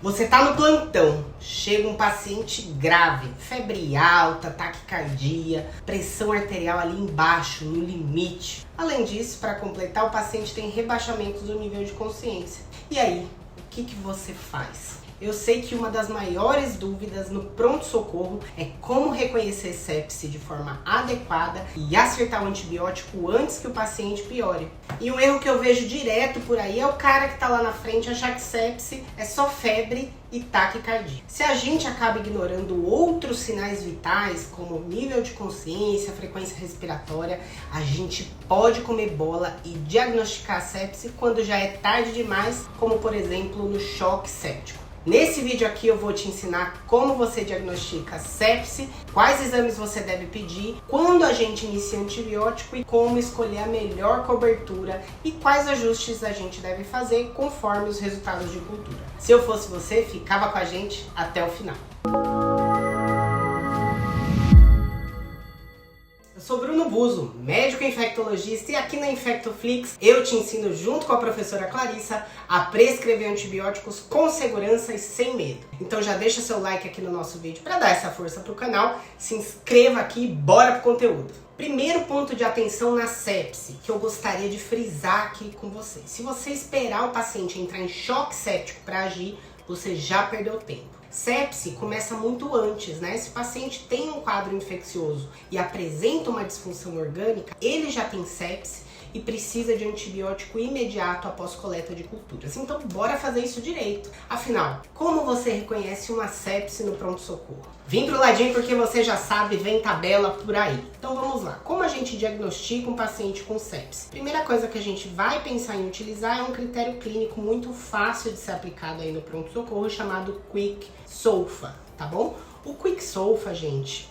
Você tá no plantão, chega um paciente grave, febre alta, taquicardia, pressão arterial ali embaixo, no limite. Além disso, para completar, o paciente tem rebaixamento do nível de consciência. E aí, o que você faz? Eu sei que uma das maiores dúvidas no pronto-socorro é como reconhecer sepse de forma adequada e acertar o antibiótico antes que o paciente piore. E um erro que eu vejo direto por aí é o cara que tá lá na frente achar que sepse é só febre e taquicardia. Se a gente acaba ignorando outros sinais vitais, como nível de consciência, frequência respiratória, a gente pode comer bola e diagnosticar sepse quando já é tarde demais, como por exemplo no choque séptico. Nesse vídeo aqui eu vou te ensinar como você diagnostica sepse, quais exames você deve pedir, quando a gente inicia antibiótico e como escolher a melhor cobertura e quais ajustes a gente deve fazer conforme os resultados de cultura. Se eu fosse você, ficava com a gente até o final. Eu sou Bruno Buso, médico infectologista, e aqui na Infectoflix eu te ensino junto com a professora Clarissa a prescrever antibióticos com segurança e sem medo. Então já deixa seu like aqui no nosso vídeo para dar essa força pro canal, se inscreva aqui e bora pro conteúdo. Primeiro ponto de atenção na sepse que eu gostaria de frisar aqui com vocês. Se você esperar o paciente entrar em choque séptico para agir, você já perdeu tempo. Sepse começa muito antes, né? Se o paciente tem um quadro infeccioso e apresenta uma disfunção orgânica, ele já tem sepse e precisa de antibiótico imediato após coleta de culturas. Então, bora fazer isso direito. Afinal, como você reconhece uma sepse no pronto-socorro? Vim pro ladinho porque você já sabe, vem tabela por aí. Então vamos lá. Como a gente diagnostica um paciente com sepse? Primeira coisa que a gente vai pensar em utilizar é um critério clínico muito fácil de ser aplicado aí no pronto-socorro, chamado Quick SOFA, tá bom? O Quick SOFA, gente,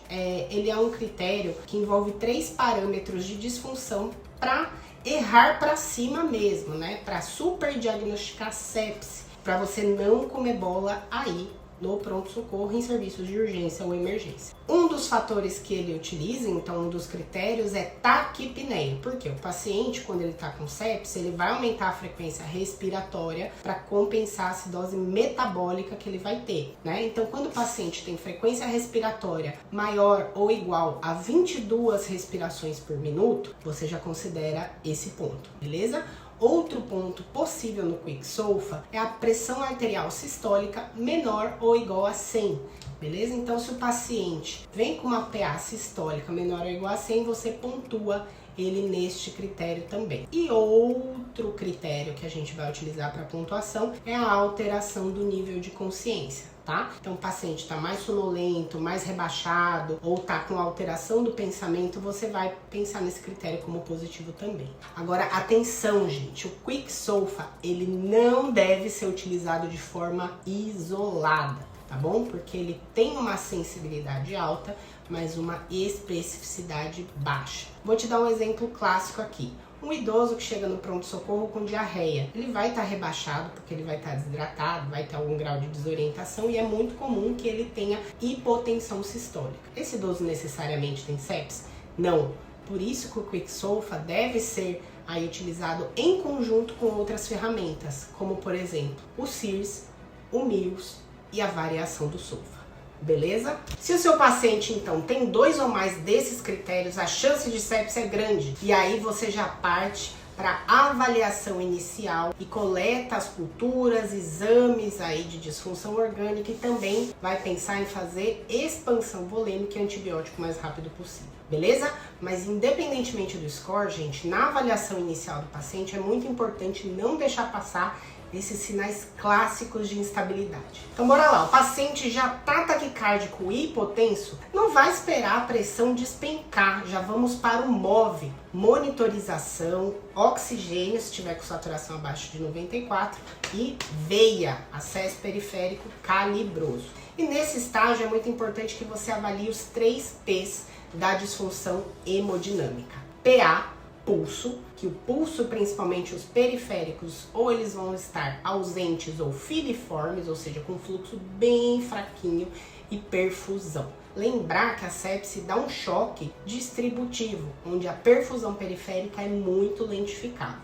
ele é um critério que envolve 3 parâmetros de disfunção para errar para cima mesmo, né? Para super diagnosticar sepse, para você não comer bola aí no pronto-socorro em serviços de urgência ou emergência. Um dos fatores que ele utiliza, então um dos critérios, é taquipneia, porque o paciente, quando ele está com sepse, ele vai aumentar a frequência respiratória para compensar a acidose metabólica que ele vai ter, né? Então, quando o paciente tem frequência respiratória maior ou igual a 22 respirações por minuto, você já considera esse ponto, beleza? Outro ponto possível no Quick SOFA é a pressão arterial sistólica menor ou igual a 100, beleza? Então, se o paciente vem com uma PA sistólica menor ou igual a 100, você pontua ele neste critério também. E outro critério que a gente vai utilizar para pontuação é a alteração do nível de consciência, tá? Então, o paciente está mais sonolento, mais rebaixado ou está com alteração do pensamento, você vai pensar nesse critério como positivo também. Agora, atenção, gente, o Quick SOFA, ele não deve ser utilizado de forma isolada, tá bom? Porque ele tem uma sensibilidade alta, mas uma especificidade baixa. Vou te dar um exemplo clássico aqui. Um idoso que chega no pronto-socorro com diarreia, ele vai estar rebaixado porque ele vai estar desidratado, vai ter algum grau de desorientação e é muito comum que ele tenha hipotensão sistólica. Esse idoso necessariamente tem sepse? Não. Por isso que o Quick SOFA deve ser aí utilizado em conjunto com outras ferramentas, como por exemplo o SIRS, o MIRS e a variação do SOFA. Beleza? Se o seu paciente, então, tem 2 ou mais desses critérios, a chance de sepse é grande. E aí você já parte para avaliação inicial e coleta as culturas, exames aí de disfunção orgânica e também vai pensar em fazer expansão volêmica e antibiótico o mais rápido possível. Beleza? Mas independentemente do score, gente, na avaliação inicial do paciente é muito importante não deixar passar esses sinais clássicos de instabilidade. Então bora lá, o paciente já tá taquicárdico e hipotenso, não vai esperar a pressão despencar, já vamos para o MOV, monitorização, oxigênio, se tiver com saturação abaixo de 94, e veia, acesso periférico calibroso. E nesse estágio é muito importante que você avalie os 3 P's da disfunção hemodinâmica. PA, pulso, que o pulso, principalmente os periféricos, ou eles vão estar ausentes ou filiformes, ou seja, com fluxo bem fraquinho, e perfusão. Lembrar que a sepse dá um choque distributivo, onde a perfusão periférica é muito lentificada.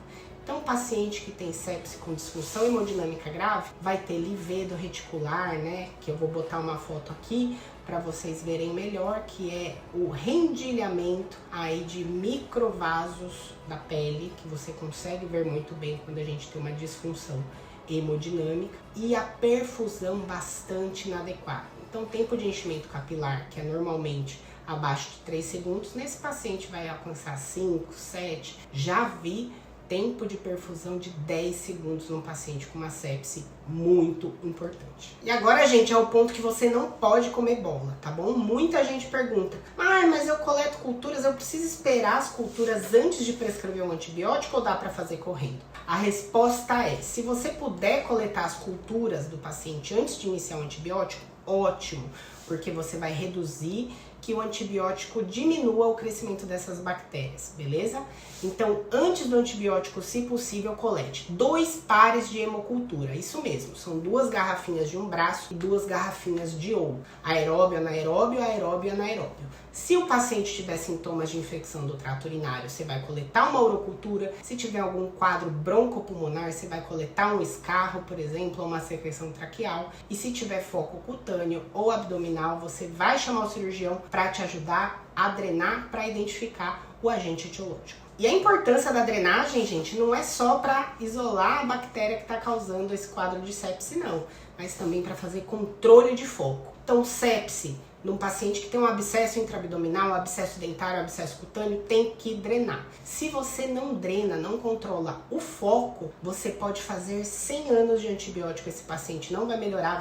Então, o paciente que tem sepse com disfunção hemodinâmica grave vai ter livedo reticular, né? Que eu vou botar uma foto aqui para vocês verem melhor, que é o rendilhamento aí de microvasos da pele, que você consegue ver muito bem quando a gente tem uma disfunção hemodinâmica, e a perfusão bastante inadequada. Então, o tempo de enchimento capilar, que é normalmente abaixo de 3 segundos, nesse paciente vai alcançar 5, 7. Já vi tempo de perfusão de 10 segundos num paciente com uma sepse, muito importante. E agora, gente, é o ponto que você não pode comer bola, tá bom? Muita gente pergunta, mas eu coleto culturas, eu preciso esperar as culturas antes de prescrever um antibiótico ou dá para fazer correndo? A resposta é, se você puder coletar as culturas do paciente antes de iniciar um antibiótico, ótimo, porque você vai reduzir que o antibiótico diminua o crescimento dessas bactérias, beleza? Então, antes do antibiótico, se possível, colete 2 pares de hemocultura, isso mesmo, são 2 garrafinhas de um braço e 2 garrafinhas de outro, aeróbio, anaeróbio, aeróbio, anaeróbio. Se o paciente tiver sintomas de infecção do trato urinário, você vai coletar uma urocultura. Se tiver algum quadro broncopulmonar, você vai coletar um escarro, por exemplo, ou uma secreção traqueal. E se tiver foco cutâneo ou abdominal, você vai chamar o cirurgião para te ajudar a drenar, para identificar o agente etiológico. E a importância da drenagem, gente, não é só para isolar a bactéria que está causando esse quadro de sepse, não, mas também para fazer controle de foco. Então, sepse num paciente que tem um abscesso intraabdominal, um abscesso dentário, um abscesso cutâneo, tem que drenar. Se você não drena, não controla o foco, você pode fazer 100 anos de antibiótico, esse paciente não vai melhorar,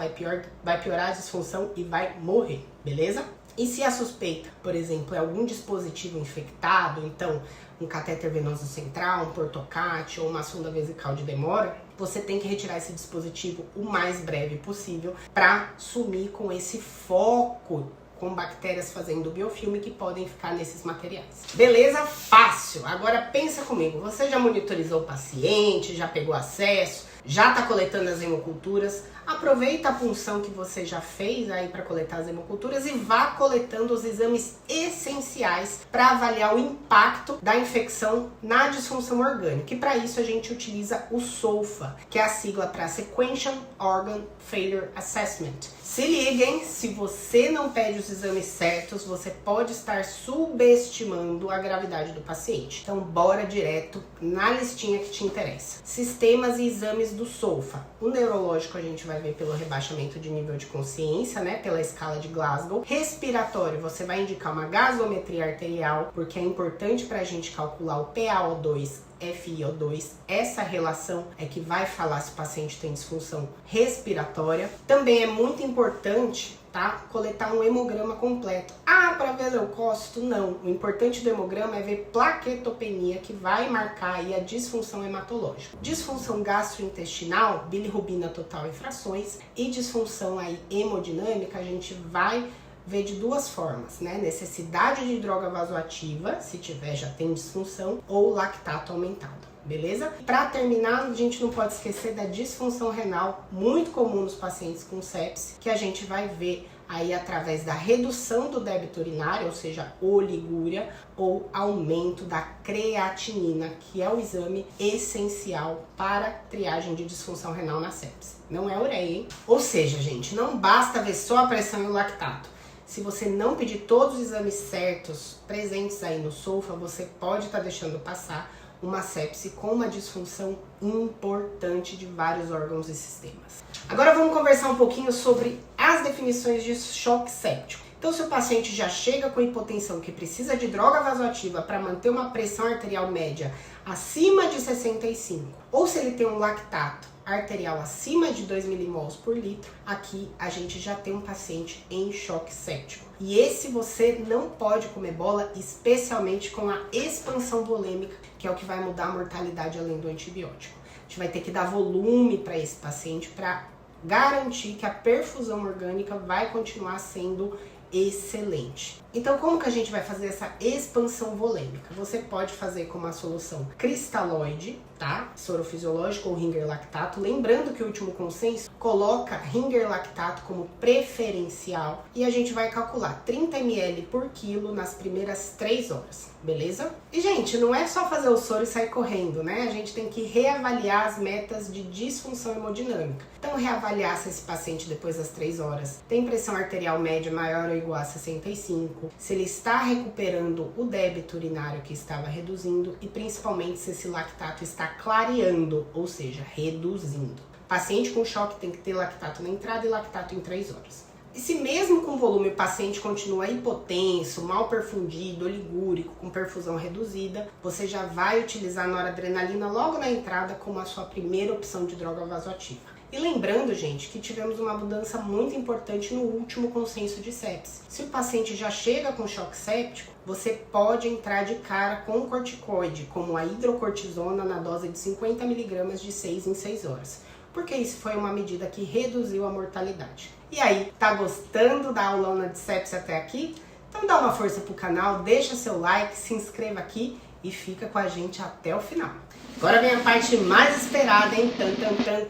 vai piorar a disfunção e vai morrer, beleza? E se a suspeita, por exemplo, é algum dispositivo infectado, então um catéter venoso central, um portocate ou uma sonda vesical de demora, você tem que retirar esse dispositivo o mais breve possível para sumir com esse foco com bactérias fazendo biofilme que podem ficar nesses materiais. Beleza? Fácil! Agora pensa comigo, você já monitorizou o paciente, já pegou acesso, já está coletando as hemoculturas? Aproveita a punção que você já fez aí para coletar as hemoculturas e vá coletando os exames essenciais para avaliar o impacto da infecção na disfunção orgânica. E para isso a gente utiliza o SOFA, que é a sigla para Sequential Organ Failure Assessment. Se liguem, se você não pede os exames certos, você pode estar subestimando a gravidade do paciente. Então, bora direto na listinha que te interessa. Sistemas e exames do SOFA. O neurológico a gente vai ver pelo rebaixamento de nível de consciência, né? Pela escala de Glasgow. Respiratório, você vai indicar uma gasometria arterial, porque é importante para a gente calcular o PaO2, FiO2, essa relação é que vai falar se o paciente tem disfunção respiratória. Também é muito importante, tá, coletar um hemograma completo. Para ver leucócito? Não. O importante do hemograma é ver plaquetopenia, que vai marcar aí a disfunção hematológica. Disfunção gastrointestinal, bilirrubina total em frações, e disfunção aí hemodinâmica, a gente vai ver de 2 formas, né? Necessidade de droga vasoativa, se tiver já tem disfunção, ou lactato aumentado, beleza? Para terminar, a gente não pode esquecer da disfunção renal, muito comum nos pacientes com sepse, que a gente vai ver aí através da redução do débito urinário, ou seja, oligúria, ou aumento da creatinina, que é o exame essencial para triagem de disfunção renal na sepse. Não é ureia, hein? Ou seja, gente, não basta ver só a pressão e o lactato. Se você não pedir todos os exames certos presentes aí no SOFA, você pode estar deixando passar uma sepse com uma disfunção importante de vários órgãos e sistemas. Agora vamos conversar um pouquinho sobre as definições de choque séptico. Então, se o paciente já chega com hipotensão que precisa de droga vasoativa para manter uma pressão arterial média acima de 65, ou se ele tem um lactato arterial acima de 2 milimols por litro, aqui a gente já tem um paciente em choque séptico. E esse você não pode comer bola, especialmente com a expansão volêmica, que é o que vai mudar a mortalidade além do antibiótico. A gente vai ter que dar volume para esse paciente para garantir que a perfusão orgânica vai continuar sendo excelente. Então, como que a gente vai fazer essa expansão volêmica? Você pode fazer com uma solução cristalóide, tá? Soro fisiológico ou Ringer lactato. Lembrando que o último consenso coloca Ringer lactato como preferencial e a gente vai calcular 30 ml por quilo nas primeiras 3 horas, beleza? E, gente, não é só fazer o soro e sair correndo, né? A gente tem que reavaliar as metas de disfunção hemodinâmica. Então, reavaliar se esse paciente, depois das 3 horas, tem pressão arterial média maior ou igual a 65, se ele está recuperando o débito urinário que estava reduzindo e, principalmente, se esse lactato está clareando, ou seja, reduzindo. Paciente com choque tem que ter lactato na entrada e lactato em 3 horas. E se mesmo com volume o paciente continua hipotenso, mal perfundido, oligúrico, com perfusão reduzida, você já vai utilizar noradrenalina logo na entrada como a sua primeira opção de droga vasoativa. E lembrando, gente, que tivemos uma mudança muito importante no último consenso de sepse. Se o paciente já chega com choque séptico, você pode entrar de cara com um corticoide, como a hidrocortisona na dose de 50 mg de 6 em 6 horas. Porque isso foi uma medida que reduziu a mortalidade. E aí, tá gostando da aulona de sepse até aqui? Então dá uma força pro canal, deixa seu like, se inscreva aqui e fica com a gente até o final. Agora vem a parte mais esperada, hein?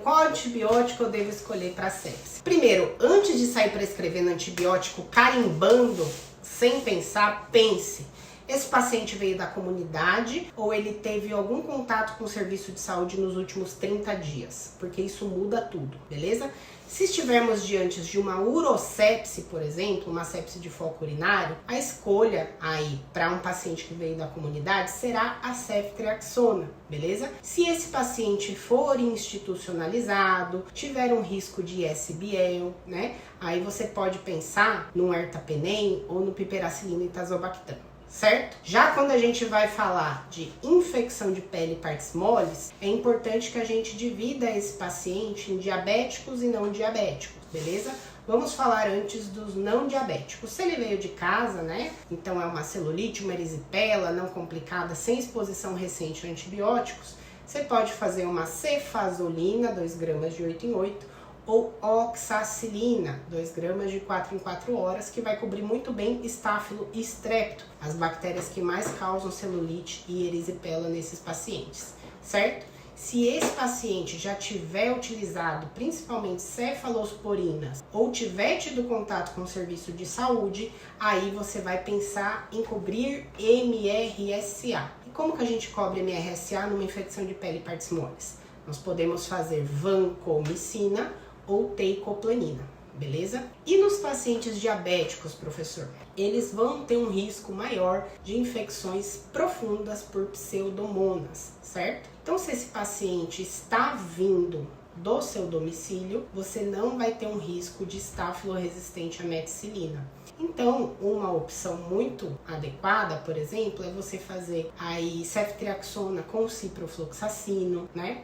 Qual antibiótico eu devo escolher para sepse? Primeiro, antes de sair prescrevendo antibiótico carimbando, sem pensar, pense. Esse paciente veio da comunidade ou ele teve algum contato com o serviço de saúde nos últimos 30 dias? Porque isso muda tudo, beleza? Se estivermos diante de uma urosepse, por exemplo, uma sepse de foco urinário, a escolha aí para um paciente que veio da comunidade será a ceftriaxona, beleza? Se esse paciente for institucionalizado, tiver um risco de SBL, né? Aí você pode pensar no ertapenem ou no piperacilina e tazobactam. Certo? Já quando a gente vai falar de infecção de pele e partes moles, é importante que a gente divida esse paciente em diabéticos e não diabéticos, beleza? Vamos falar antes dos não diabéticos. Se ele veio de casa, né? Então é uma celulite, uma erisipela não complicada, sem exposição recente a antibióticos, você pode fazer uma cefazolina, 2 gramas de 8 em 8, ou oxacilina, 2 gramas de 4 em 4 horas, que vai cobrir muito bem estáfilo e estrepto, as bactérias que mais causam celulite e erisipela nesses pacientes, certo? Se esse paciente já tiver utilizado principalmente cefalosporinas ou tiver tido contato com o serviço de saúde, aí você vai pensar em cobrir MRSA. E como que a gente cobre MRSA numa infecção de pele e partes moles? Nós podemos fazer vancomicina ou teicoplanina, beleza? E nos pacientes diabéticos, professor? Eles vão ter um risco maior de infecções profundas por pseudomonas, certo? Então, se esse paciente está vindo do seu domicílio, você não vai ter um risco de estáfilo resistente à meticilina. Então, uma opção muito adequada, por exemplo, é você fazer aí ceftriaxona com ciprofloxacino, né?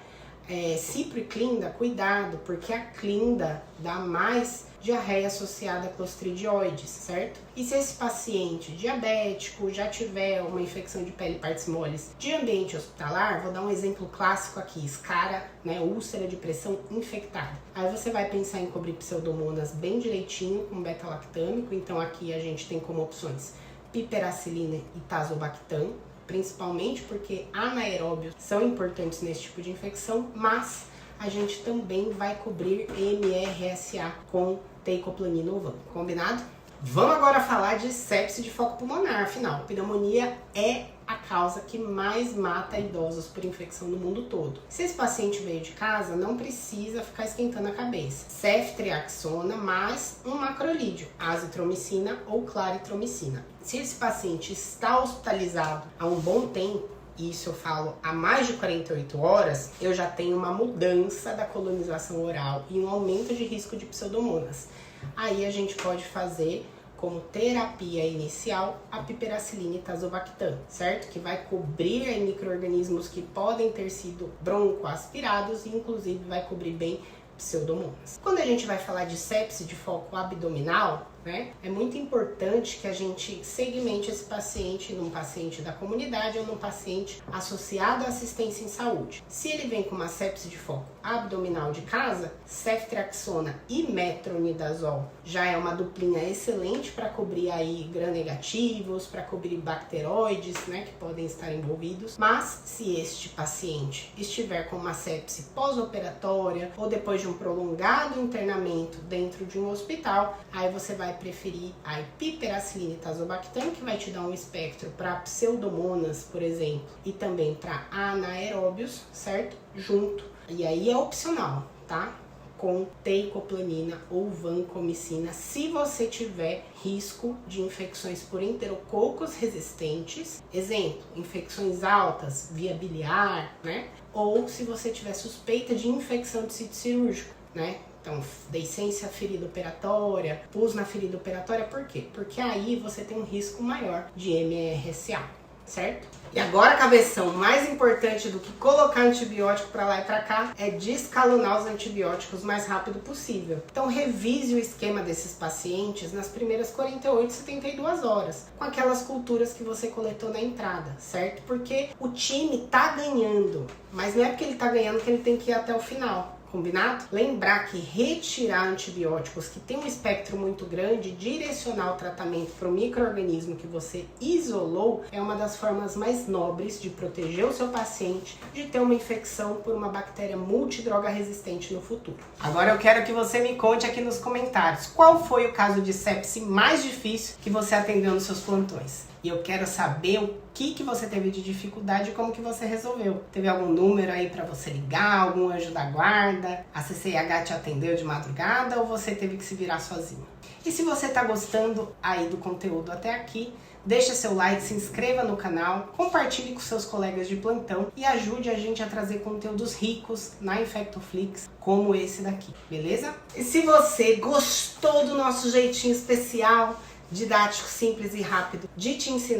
Cipro e clinda, cuidado, porque a clinda dá mais diarreia associada a clostridioides, certo? E se esse paciente diabético já tiver uma infecção de pele e partes moles de ambiente hospitalar, vou dar um exemplo clássico aqui, escara, né, úlcera de pressão infectada. Aí você vai pensar em cobrir pseudomonas bem direitinho com beta-lactâmico, então aqui a gente tem como opções piperacilina e tazobactam, principalmente porque anaeróbios são importantes nesse tipo de infecção, mas a gente também vai cobrir MRSA com teicoplanina ou vanco, combinado? Vamos agora falar de sepse de foco pulmonar, afinal, pneumonia é a causa que mais mata idosos por infecção no mundo todo. Se esse paciente veio de casa, não precisa ficar esquentando a cabeça. Ceftriaxona mais um macrolídeo, azitromicina ou claritromicina. Se esse paciente está hospitalizado há um bom tempo, e isso eu falo há mais de 48 horas, eu já tenho uma mudança da colonização oral e um aumento de risco de pseudomonas. Aí a gente pode fazer como terapia inicial a piperacilina e tazobactam, certo? Que vai cobrir aí micro-organismos que podem ter sido broncoaspirados e inclusive vai cobrir bem pseudomonas. Quando a gente vai falar de sepse de foco abdominal, né? É muito importante que a gente segmente esse paciente num paciente da comunidade ou num paciente associado à assistência em saúde. Se ele vem com uma sepse de foco abdominal de casa, ceftriaxona e metronidazol já é uma duplinha excelente para cobrir aí gram-negativos, para cobrir bacteroides, né, que podem estar envolvidos. Mas se este paciente estiver com uma sepse pós-operatória ou depois de um prolongado internamento dentro de um hospital, aí você vai preferir a piperacilina e tazobactam, que vai te dar um espectro para pseudomonas, por exemplo, e também para anaeróbios, certo? Junto. E aí é opcional, tá? Com teicoplanina ou vancomicina, se você tiver risco de infecções por enterococos resistentes, exemplo, infecções altas, via biliar, né? Ou se você tiver suspeita de infecção de sítio cirúrgico, né? Então, deiscência ferida operatória, pus na ferida operatória, por quê? Porque aí você tem um risco maior de MRSA, certo? E agora a cabeção mais importante do que colocar antibiótico para lá e para cá é descalonar os antibióticos o mais rápido possível. Então revise o esquema desses pacientes nas primeiras 48, 72 horas, com aquelas culturas que você coletou na entrada, certo? Porque o time tá ganhando, mas não é porque ele tá ganhando que ele tem que ir até o final. Combinado? Lembrar que retirar antibióticos que tem um espectro muito grande, direcionar o tratamento para o micro-organismo que você isolou, é uma das formas mais nobres de proteger o seu paciente de ter uma infecção por uma bactéria multidroga resistente no futuro. Agora eu quero que você me conte aqui nos comentários qual foi o caso de sepse mais difícil que você atendeu nos seus plantões. E eu quero saber o que você teve de dificuldade e como que você resolveu. Teve algum número aí para você ligar, algum anjo da guarda? A CCIH te atendeu de madrugada ou você teve que se virar sozinho? E se você tá gostando aí do conteúdo até aqui, deixa seu like, se inscreva no canal, compartilhe com seus colegas de plantão e ajude a gente a trazer conteúdos ricos na InfectoFlix, como esse daqui, beleza? E se você gostou do nosso jeitinho especial, didático, simples e rápido de te ensinar